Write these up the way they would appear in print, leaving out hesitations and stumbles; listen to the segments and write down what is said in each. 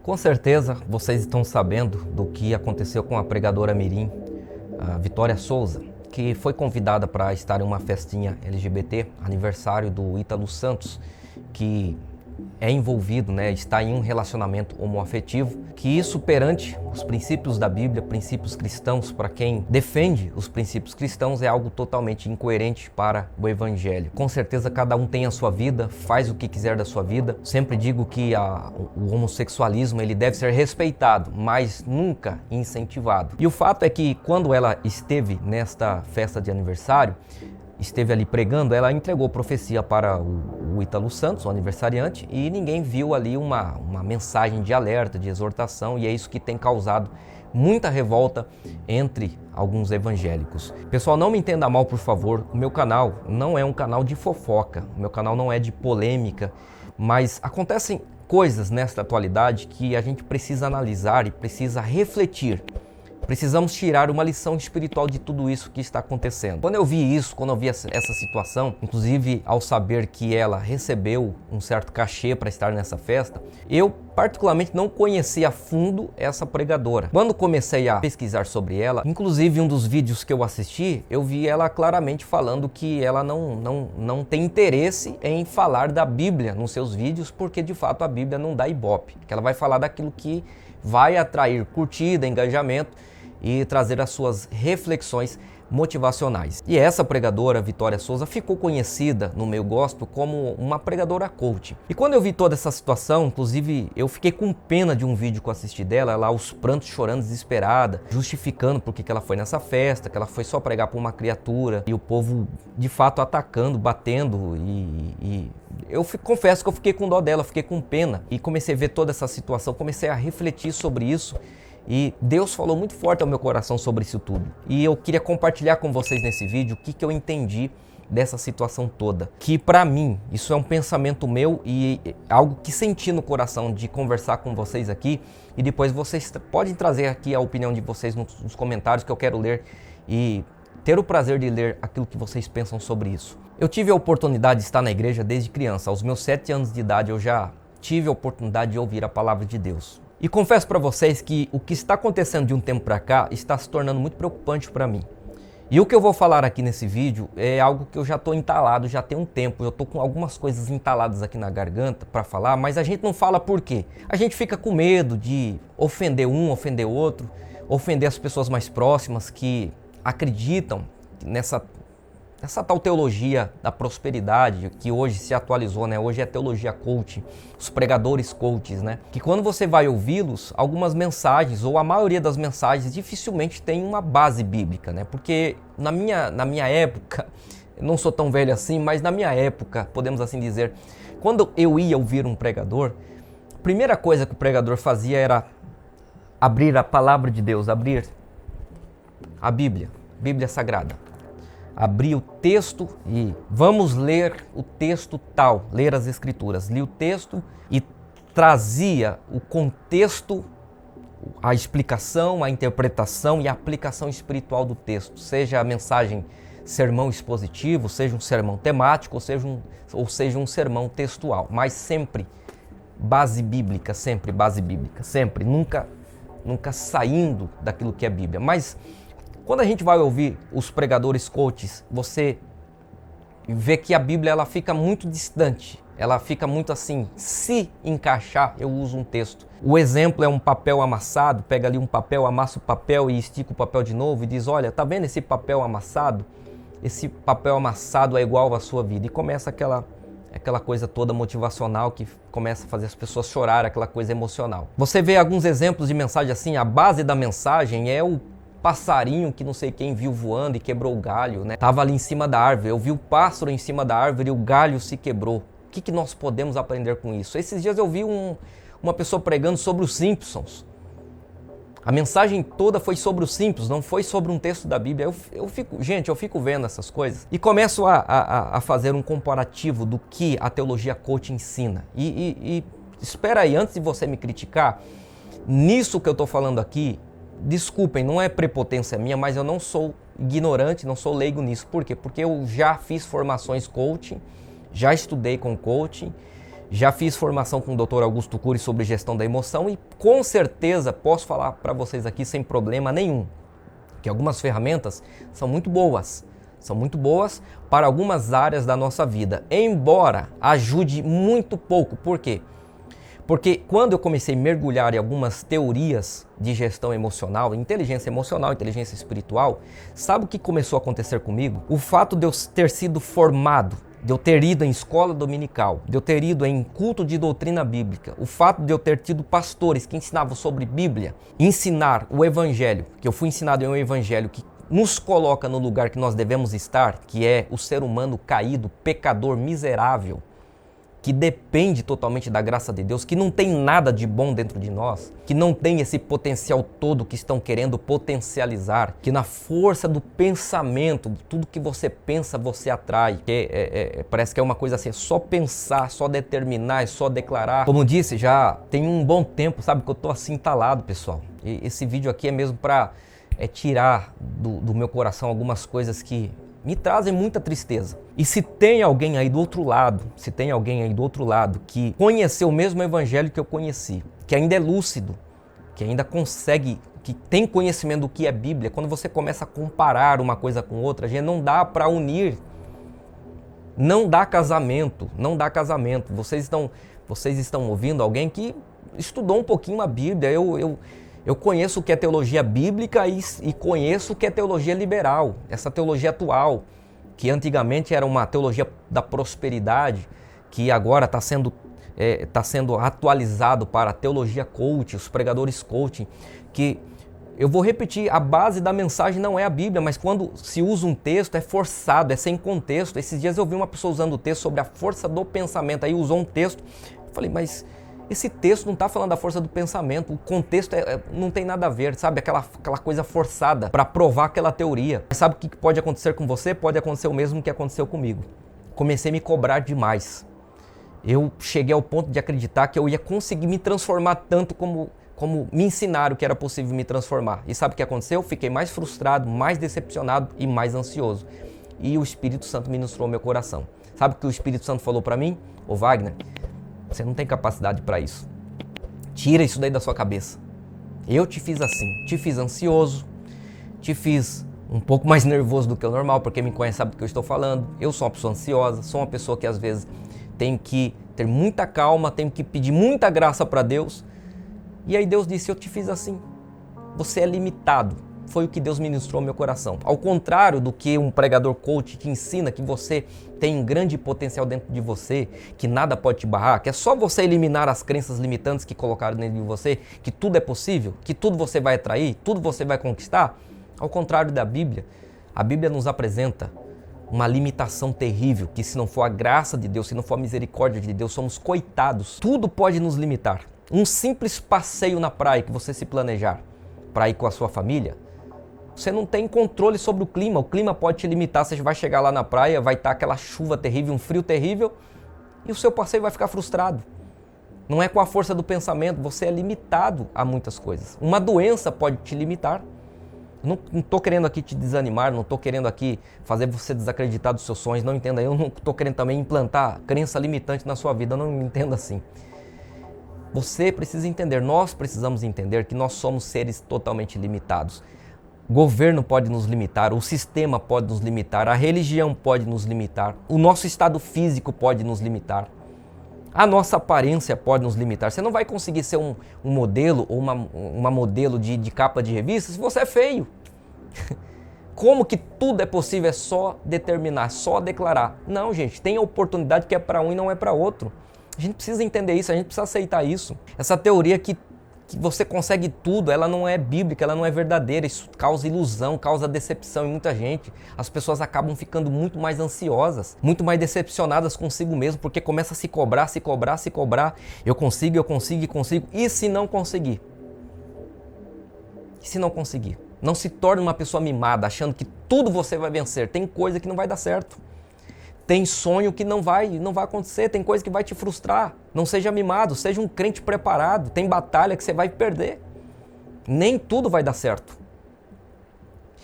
Com certeza vocês estão sabendo do que aconteceu com a pregadora mirim, a Vitória Souza, que foi convidada para estar em uma festinha LGBT, aniversário do Ítalo Santos, que é envolvido, está em um relacionamento homoafetivo, que isso perante os princípios da Bíblia, princípios cristãos, para quem defende os princípios cristãos, é algo totalmente incoerente para o Evangelho. Com certeza cada um tem a sua vida, faz o que quiser da sua vida. Sempre digo que o homossexualismo ele deve ser respeitado, mas nunca incentivado. E o fato é que quando ela esteve nesta festa de aniversário, esteve ali pregando, ela entregou profecia para o Ítalo Santos, o aniversariante, e ninguém viu ali uma mensagem de alerta, de exortação, e é isso que tem causado muita revolta entre alguns evangélicos. Pessoal, não me entenda mal, por favor, o meu canal não é um canal de fofoca, o meu canal não é de polêmica, mas acontecem coisas nesta atualidade que a gente precisa analisar e precisa refletir. Precisamos tirar uma lição espiritual de tudo isso que está acontecendo. Quando eu vi isso, quando eu vi essa situação, inclusive ao saber que ela recebeu um certo cachê para estar nessa festa, eu particularmente não conhecia a fundo essa pregadora. Quando comecei a pesquisar sobre ela, inclusive um dos vídeos que eu assisti, eu vi ela claramente falando que ela não tem interesse em falar da Bíblia nos seus vídeos, porque de fato a Bíblia não dá ibope, que ela vai falar daquilo que vai atrair curtida, engajamento e trazer as suas reflexões motivacionais. E essa pregadora, Vitória Souza, ficou conhecida no meio gospel como uma pregadora coach. E quando eu vi toda essa situação, inclusive eu fiquei com pena de um vídeo que eu assisti dela, ela aos prantos chorando, desesperada, justificando por que ela foi nessa festa, que ela foi só pregar para uma criatura, e o povo de fato atacando, batendo, e eu confesso que eu fiquei com dó dela, fiquei com pena, e comecei a ver toda essa situação, comecei a refletir sobre isso, e Deus falou muito forte ao meu coração sobre isso tudo. E eu queria compartilhar com vocês nesse vídeo o que eu entendi dessa situação toda. Que para mim, isso é um pensamento meu e algo que senti no coração de conversar com vocês aqui. E depois vocês podem trazer aqui a opinião de vocês nos comentários que eu quero ler e ter o prazer de ler aquilo que vocês pensam sobre isso. Eu tive a oportunidade de estar na igreja desde criança. Aos meus 7 anos de idade eu já tive a oportunidade de ouvir a palavra de Deus. E confesso para vocês que o que está acontecendo de um tempo para cá está se tornando muito preocupante para mim. E o que eu vou falar aqui nesse vídeo é algo que eu já estou entalado, já tem um tempo. Eu estou com algumas coisas entaladas aqui na garganta para falar, mas a gente não fala por quê. A gente fica com medo de ofender um, ofender outro, ofender as pessoas mais próximas que acreditam nessa tal teologia da prosperidade que hoje se atualizou, Hoje é teologia coaching, os pregadores coaches, Que quando você vai ouvi-los, algumas mensagens, ou a maioria das mensagens, dificilmente tem uma base bíblica, Porque na minha época, eu não sou tão velho assim, mas na minha época, podemos assim dizer, quando eu ia ouvir um pregador, a primeira coisa que o pregador fazia era abrir a palavra de Deus, abrir a Bíblia Sagrada. Abri o texto e vamos ler o texto tal, ler as escrituras. Li o texto e trazia o contexto, a explicação, a interpretação e a aplicação espiritual do texto. Seja a mensagem sermão expositivo, seja um sermão temático, ou seja um sermão textual. Mas sempre base bíblica, sempre, nunca saindo daquilo que é Bíblia. Mas quando a gente vai ouvir os pregadores coaches, você vê que a Bíblia ela fica muito distante, ela fica muito assim, se encaixar, eu uso um texto. O exemplo é um papel amassado, pega ali um papel, amassa o papel e estica o papel de novo e diz, olha, tá vendo esse papel amassado? Esse papel amassado é igual à sua vida. E começa aquela coisa toda motivacional que começa a fazer as pessoas chorar, aquela coisa emocional. Você vê alguns exemplos de mensagem assim, a base da mensagem é o passarinho que não sei quem viu voando e quebrou o galho, Tava ali em cima da árvore, eu vi o pássaro em cima da árvore e o galho se quebrou. O que nós podemos aprender com isso? Esses dias eu vi uma pessoa pregando sobre os Simpsons. A mensagem toda foi sobre os Simpsons, não foi sobre um texto da Bíblia. Eu fico vendo essas coisas e começo a fazer um comparativo do que a teologia coach ensina. E espera aí, antes de você me criticar, nisso que eu estou falando aqui, desculpem, não é prepotência minha, mas eu não sou ignorante, não sou leigo nisso. Por quê? Porque eu já fiz formações coaching, já estudei com coaching, Já fiz formação com o Dr. Augusto Cury sobre gestão da emoção e com certeza posso falar para vocês aqui sem problema nenhum que algumas ferramentas são muito boas para algumas áreas da nossa vida, embora ajude muito pouco. Por quê? Porque quando eu comecei a mergulhar em algumas teorias de gestão emocional, inteligência espiritual, sabe o que começou a acontecer comigo? O fato de eu ter sido formado, de eu ter ido em escola dominical, de eu ter ido em culto de doutrina bíblica, o fato de eu ter tido pastores que ensinavam sobre Bíblia, ensinar o Evangelho, que eu fui ensinado em um Evangelho que nos coloca no lugar que nós devemos estar, que é o ser humano caído, pecador, miserável, que depende totalmente da graça de Deus, que não tem nada de bom dentro de nós, que não tem esse potencial todo que estão querendo potencializar, que na força do pensamento, tudo que você pensa, você atrai. Parece que é uma coisa assim, é só pensar, só determinar, é só declarar. Como disse, já tem um bom tempo, sabe, que eu tô assim entalado, pessoal. E esse vídeo aqui é mesmo para tirar do meu coração algumas coisas que me trazem muita tristeza. E se tem alguém aí do outro lado, que conheceu o mesmo evangelho que eu conheci, que ainda é lúcido, que ainda consegue, que tem conhecimento do que é Bíblia, quando você começa a comparar uma coisa com outra, gente, não dá para unir, não dá casamento. Vocês estão ouvindo alguém que estudou um pouquinho a Bíblia. Eu conheço o que é teologia bíblica e conheço o que é teologia liberal, essa teologia atual, que antigamente era uma teologia da prosperidade, que agora está sendo atualizado para a teologia coaching, os pregadores coaching, que eu vou repetir, a base da mensagem não é a Bíblia, mas quando se usa um texto é forçado, é sem contexto. Esses dias eu vi uma pessoa usando o texto sobre a força do pensamento, aí usou um texto, eu falei, mas esse texto não está falando da força do pensamento, o contexto não tem nada a ver, sabe? Aquela coisa forçada para provar aquela teoria. Mas sabe o que pode acontecer com você? Pode acontecer o mesmo que aconteceu comigo. Comecei a me cobrar demais. Eu cheguei ao ponto de acreditar que eu ia conseguir me transformar tanto como me ensinaram que era possível me transformar. E sabe o que aconteceu? Fiquei mais frustrado, mais decepcionado e mais ansioso. E o Espírito Santo ministrou meu coração. Sabe o que o Espírito Santo falou para mim? Ô Wagner, você não tem capacidade para isso. Tira isso daí da sua cabeça. Eu te fiz assim, te fiz ansioso, te fiz um pouco mais nervoso do que o normal, porque me conhece, sabe do que eu estou falando. Eu sou uma pessoa ansiosa, sou uma pessoa que às vezes tem que ter muita calma, tenho que pedir muita graça para Deus. E aí Deus disse, eu te fiz assim. Você é limitado. Foi o que Deus ministrou ao meu coração. Ao contrário do que um pregador coach te ensina, que você tem um grande potencial dentro de você, que nada pode te barrar, que é só você eliminar as crenças limitantes que colocaram dentro de você, que tudo é possível, que tudo você vai atrair, tudo você vai conquistar. Ao contrário da Bíblia, a Bíblia nos apresenta uma limitação terrível, que se não for a graça de Deus, se não for a misericórdia de Deus, somos coitados. Tudo pode nos limitar. Um simples passeio na praia que você se planejar para ir com a sua família, você não tem controle sobre o clima pode te limitar, você vai chegar lá na praia, vai estar aquela chuva terrível, um frio terrível e o seu passeio vai ficar frustrado. Não é com a força do pensamento, você é limitado a muitas coisas. Uma doença pode te limitar. Não estou querendo aqui te desanimar, não estou querendo aqui fazer você desacreditar dos seus sonhos, não entenda, eu não estou querendo também implantar crença limitante na sua vida, não me entenda assim. Você precisa entender, nós precisamos entender que nós somos seres totalmente limitados. O governo pode nos limitar, o sistema pode nos limitar, a religião pode nos limitar, o nosso estado físico pode nos limitar, a nossa aparência pode nos limitar. Você não vai conseguir ser um modelo ou uma modelo de capa de revista se você é feio. Como que tudo é possível? É só determinar, só declarar. Não, gente, tem a oportunidade que é para um e não é para outro. A gente precisa entender isso, a gente precisa aceitar isso. Essa teoria que você consegue tudo, ela não é bíblica, ela não é verdadeira, isso causa ilusão, causa decepção em muita gente. As pessoas acabam ficando muito mais ansiosas, muito mais decepcionadas consigo mesmo, porque começa a se cobrar. Eu consigo, e se não conseguir? E se não conseguir? Não se torne uma pessoa mimada, achando que tudo você vai vencer. Tem coisa que não vai dar certo. Tem sonho que não vai acontecer, tem coisa que vai te frustrar. Não seja mimado, seja um crente preparado. Tem batalha que você vai perder. Nem tudo vai dar certo.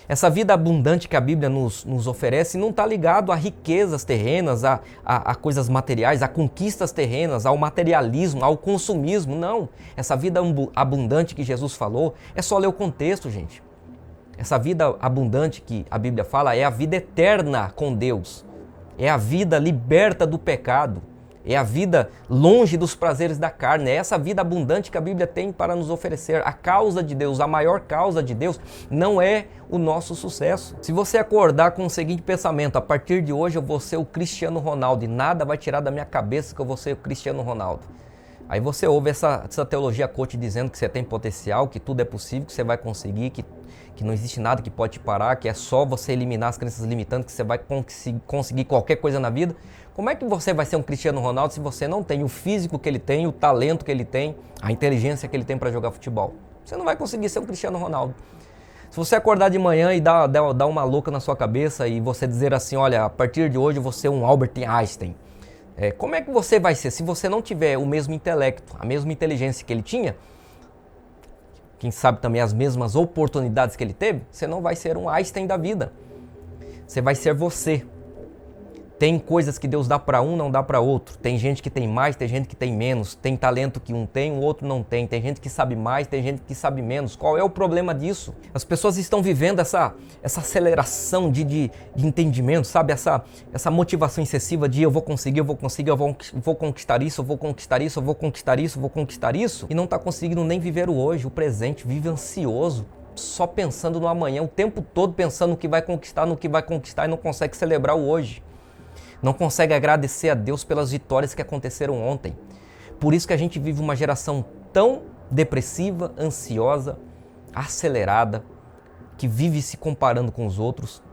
Essa vida abundante que a Bíblia nos oferece não está ligado a riquezas terrenas, a coisas materiais, a conquistas terrenas, ao materialismo, ao consumismo. Não. Essa vida abundante que Jesus falou, é só ler o contexto, gente. Essa vida abundante que a Bíblia fala é a vida eterna com Deus. É a vida liberta do pecado. É a vida longe dos prazeres da carne. É essa vida abundante que a Bíblia tem para nos oferecer. A causa de Deus, a maior causa de Deus, não é o nosso sucesso. Se você acordar com o seguinte pensamento: a partir de hoje eu vou ser o Cristiano Ronaldo e nada vai tirar da minha cabeça que eu vou ser o Cristiano Ronaldo. Aí você ouve essa teologia coach dizendo que você tem potencial, que tudo é possível, que você vai conseguir, que não existe nada que pode te parar, que é só você eliminar as crenças limitantes, que você vai conseguir qualquer coisa na vida. Como é que você vai ser um Cristiano Ronaldo se você não tem o físico que ele tem, o talento que ele tem, a inteligência que ele tem para jogar futebol? Você não vai conseguir ser um Cristiano Ronaldo. Se você acordar de manhã e dar uma louca na sua cabeça e você dizer assim: olha, a partir de hoje eu vou ser um Albert Einstein. Como é que você vai ser se você não tiver o mesmo intelecto, a mesma inteligência que ele tinha? Quem sabe também as mesmas oportunidades que ele teve? Você não vai ser um Einstein da vida. Você vai ser você. Tem coisas que Deus dá para um, não dá para outro. Tem gente que tem mais, tem gente que tem menos. Tem talento que um tem, o outro não tem. Tem gente que sabe mais, tem gente que sabe menos. Qual é o problema disso? As pessoas estão vivendo essa aceleração de entendimento, sabe? Essa motivação excessiva de eu vou conseguir, eu vou conquistar isso, eu vou conquistar isso, eu vou conquistar isso, eu vou conquistar isso. E não está conseguindo nem viver o hoje, o presente. Vive ansioso, só pensando no amanhã, o tempo todo pensando no que vai conquistar e não consegue celebrar o hoje. Não consegue agradecer a Deus pelas vitórias que aconteceram ontem. Por isso que a gente vive uma geração tão depressiva, ansiosa, acelerada, que vive se comparando com os outros,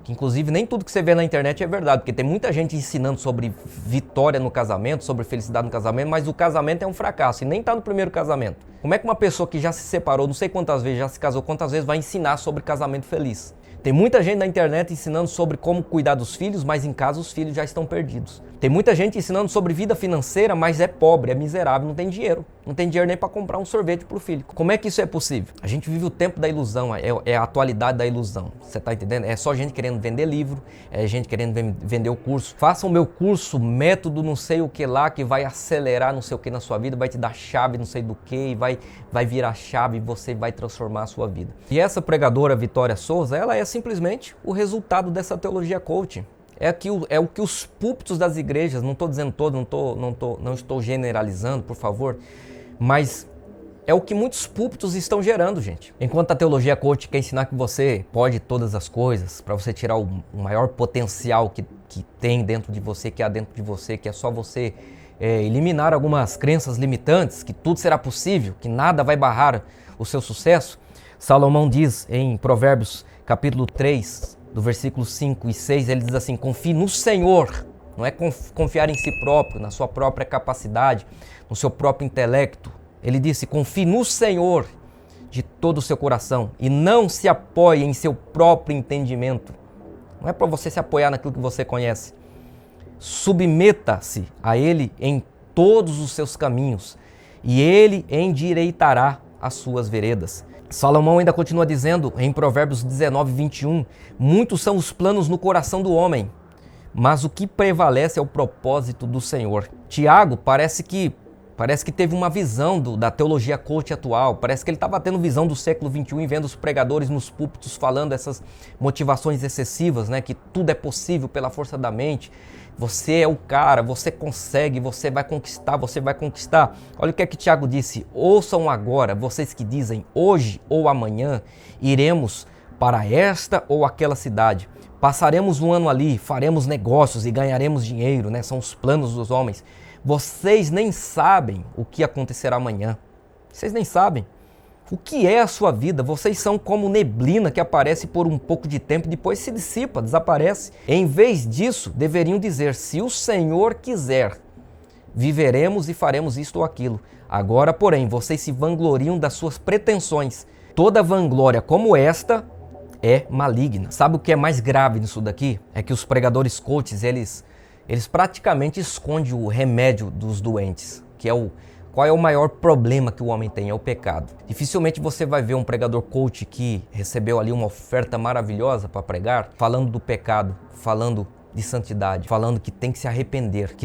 que inclusive nem tudo que você vê na internet é verdade, porque tem muita gente ensinando sobre vitória no casamento, sobre felicidade no casamento, mas o casamento é um fracasso e nem está no primeiro casamento. Como é que uma pessoa que já se separou, não sei quantas vezes, já se casou quantas vezes, vai ensinar sobre casamento feliz? Tem muita gente na internet ensinando sobre como cuidar dos filhos, mas em casa os filhos já estão perdidos. Tem muita gente ensinando sobre vida financeira, mas é pobre, é miserável, não tem dinheiro. Não tem dinheiro nem para comprar um sorvete para o filho. Como é que isso é possível? A gente vive o tempo da ilusão, é a atualidade da ilusão. Você está entendendo? É só gente querendo vender livro, é gente querendo vender o curso. Faça o meu curso, método não sei o que lá, que vai acelerar não sei o que na sua vida, vai te dar chave não sei do que, e vai virar chave e você vai transformar a sua vida. E essa pregadora Vitória Souza, ela é simplesmente o resultado dessa teologia coaching. É o que os púlpitos das igrejas, não estou dizendo todo, não estou generalizando, por favor, mas é o que muitos púlpitos estão gerando, gente. Enquanto a teologia coaching quer ensinar que você pode todas as coisas, para você tirar o maior potencial que tem dentro de você, que há dentro de você, que é só você eliminar algumas crenças limitantes, que tudo será possível, que nada vai barrar o seu sucesso. Salomão diz em Provérbios capítulo 3, do versículo 5 e 6, ele diz assim: confie no Senhor, não é confiar em si próprio, na sua própria capacidade, no seu próprio intelecto. Ele disse: confie no Senhor de todo o seu coração e não se apoie em seu próprio entendimento. Não é para você se apoiar naquilo que você conhece. Submeta-se a Ele em todos os seus caminhos e Ele endireitará as suas veredas. Salomão ainda continua dizendo em Provérbios 19, 21, muitos são os planos no coração do homem, mas o que prevalece é o propósito do Senhor. Tiago parece que teve uma visão da teologia coach atual, parece que ele estava tendo visão do século 21 e vendo os pregadores nos púlpitos falando essas motivações excessivas, né? Que tudo é possível pela força da mente, você é o cara, você consegue, você vai conquistar, você vai conquistar. Olha o que é que Tiago disse: ouçam agora, vocês que dizem hoje ou amanhã iremos para esta ou aquela cidade, passaremos um ano ali, faremos negócios e ganharemos dinheiro, né? São os planos dos homens. Vocês nem sabem o que acontecerá amanhã. Vocês nem sabem. O que é a sua vida? Vocês são como neblina que aparece por um pouco de tempo e depois se dissipa, desaparece. Em vez disso, deveriam dizer: se o Senhor quiser, viveremos e faremos isto ou aquilo. Agora, porém, vocês se vangloriam das suas pretensões. Toda vanglória como esta é maligna. Sabe o que é mais grave nisso daqui? É que os pregadores coaches, eles praticamente escondem o remédio dos doentes, que é Qual é o maior problema que o homem tem? É o pecado. Dificilmente você vai ver um pregador coach que recebeu ali uma oferta maravilhosa para pregar, falando do pecado, falando de santidade, falando que tem que se arrepender,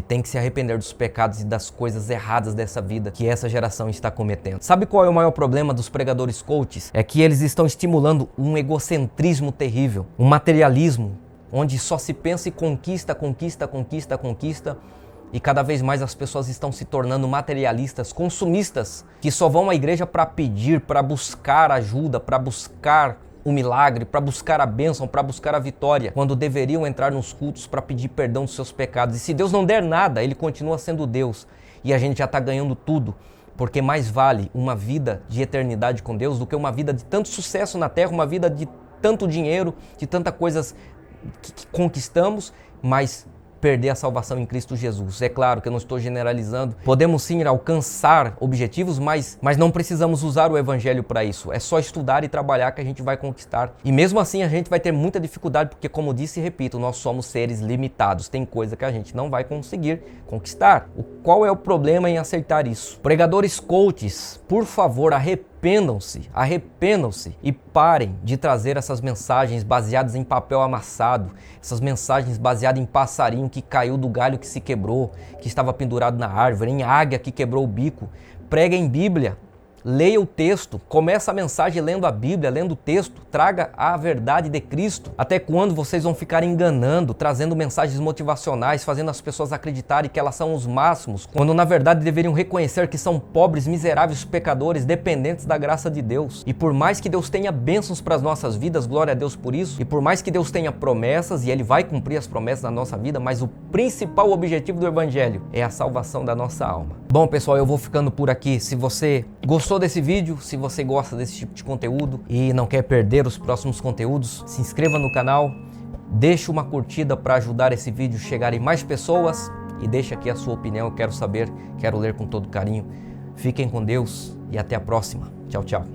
dos pecados e das coisas erradas dessa vida que essa geração está cometendo. Sabe qual é o maior problema dos pregadores coaches? É que eles estão estimulando um egocentrismo terrível, um materialismo, onde só se pensa em conquista, e cada vez mais as pessoas estão se tornando materialistas, consumistas, que só vão à igreja para pedir, para buscar ajuda, para buscar o milagre, para buscar a bênção, para buscar a vitória, quando deveriam entrar nos cultos para pedir perdão dos seus pecados. E se Deus não der nada, Ele continua sendo Deus. E a gente já está ganhando tudo, porque mais vale uma vida de eternidade com Deus do que uma vida de tanto sucesso na terra, uma vida de tanto dinheiro, de tantas coisas que conquistamos, mas perder a salvação em Cristo Jesus. É claro que eu não estou generalizando. Podemos sim alcançar objetivos, mas não precisamos usar o evangelho para isso. É só estudar e trabalhar que a gente vai conquistar. E mesmo assim a gente vai ter muita dificuldade, porque como disse e repito, nós somos seres limitados. Tem coisa que a gente não vai conseguir conquistar. Qual é o problema em aceitar isso? Pregadores coaches, por favor, arrependam-se e parem de trazer essas mensagens baseadas em papel amassado, essas mensagens baseadas em passarinho que caiu do galho que se quebrou, que estava pendurado na árvore, em águia que quebrou o bico. Preguem Bíblia, leia o texto, começa a mensagem lendo a Bíblia, lendo o texto, traga a verdade de Cristo. Até quando vocês vão ficar enganando, trazendo mensagens motivacionais, fazendo as pessoas acreditarem que elas são os máximos, quando na verdade deveriam reconhecer que são pobres, miseráveis pecadores, dependentes da graça de Deus. E por mais que Deus tenha bênçãos para as nossas vidas, glória a Deus por isso, e por mais que Deus tenha promessas, e Ele vai cumprir as promessas na nossa vida, mas o principal objetivo do Evangelho é a salvação da nossa alma. Bom, pessoal, eu vou ficando por aqui. Se você gostou desse vídeo, se você gosta desse tipo de conteúdo e não quer perder os próximos conteúdos, se inscreva no canal, deixe uma curtida para ajudar esse vídeo a chegar em mais pessoas e deixe aqui a sua opinião, eu quero saber, quero ler com todo carinho. Fiquem com Deus e até a próxima. Tchau, tchau.